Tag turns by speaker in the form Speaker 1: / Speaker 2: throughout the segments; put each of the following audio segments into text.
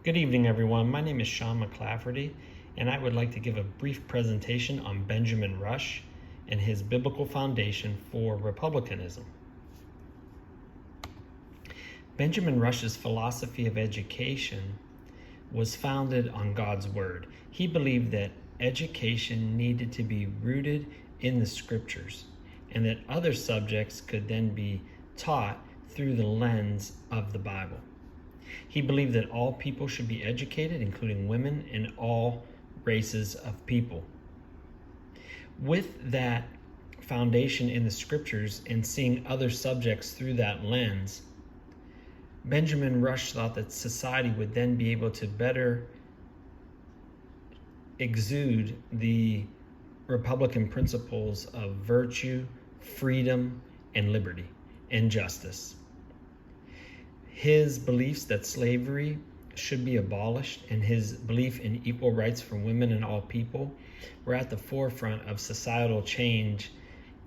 Speaker 1: Good evening, everyone. My name is Sean McClafferty, and I would like to give a brief presentation on Benjamin Rush and his biblical foundation for republicanism. Benjamin Rush's philosophy of education was founded on God's Word. He believed that education needed to be rooted in the Scriptures, and that other subjects could then be taught through the lens of the Bible. He believed that all people should be educated, including women and all races of people. With that foundation in the Scriptures and seeing other subjects through that lens, Benjamin Rush thought that society would then be able to better exude the Republican principles of virtue, freedom, and liberty, and justice. His beliefs that slavery should be abolished and his belief in equal rights for women and all people were at the forefront of societal change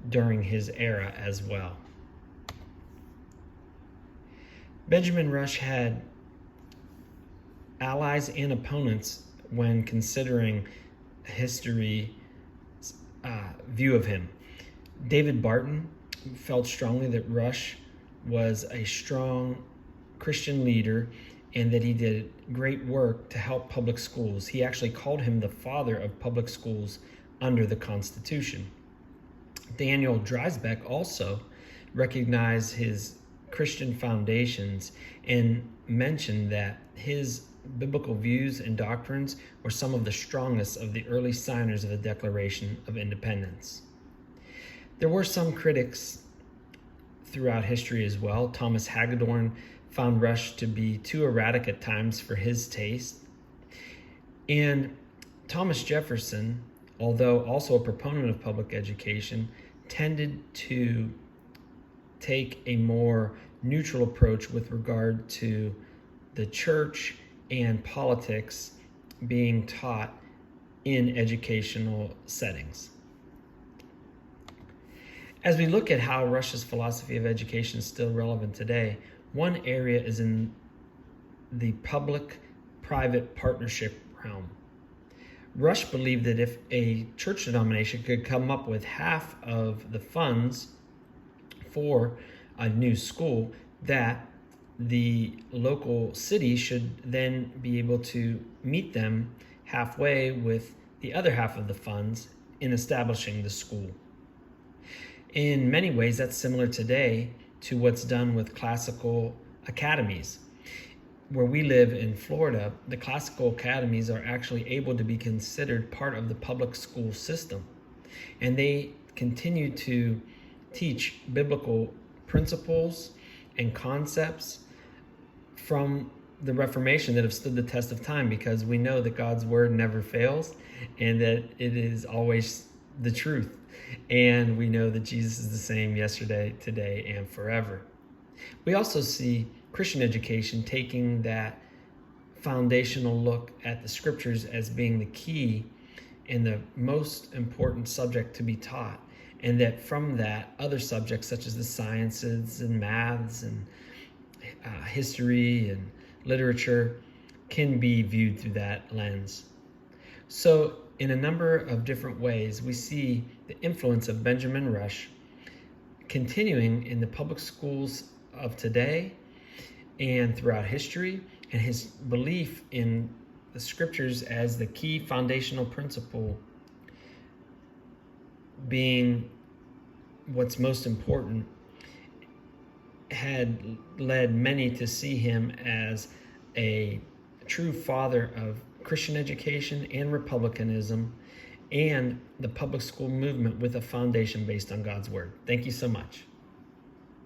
Speaker 1: during his era as well. Benjamin Rush had allies and opponents when considering history's view of him. David Barton felt strongly that Rush was a strong Christian leader and that he did great work to help public schools. He actually called him the father of public schools under the Constitution. Daniel Dreisbeck also recognized his Christian foundations and mentioned that his biblical views and doctrines were some of the strongest of the early signers of the Declaration of Independence. There were some critics throughout history as well. Thomas Hagedorn found Rush to be too erratic at times for his taste. And Thomas Jefferson, although also a proponent of public education, tended to take a more neutral approach with regard to the church and politics being taught in educational settings. As we look at how Rush's philosophy of education is still relevant today, one area is in the public-private partnership realm. Rush believed that if a church denomination could come up with half of the funds for a new school, that the local city should then be able to meet them halfway with the other half of the funds in establishing the school. In many ways, that's similar today to what's done with classical academies. Where we live in Florida, the classical academies are actually able to be considered part of the public school system. And they continue to teach biblical principles and concepts from the Reformation that have stood the test of time, because we know that God's word never fails and that it is always the truth. And we know that Jesus is the same yesterday, today, and forever. We also see Christian education taking that foundational look at the Scriptures as being the key and the most important subject to be taught, and that from that, other subjects such as the sciences and maths and history and literature can be viewed through that lens. So in a number of different ways, we see the influence of Benjamin Rush continuing in the public schools of today and throughout history, and his belief in the Scriptures as the key foundational principle being what's most important had led many to see him as a true father of Christian education and republicanism and the public school movement with a foundation based on God's word. Thank you so much.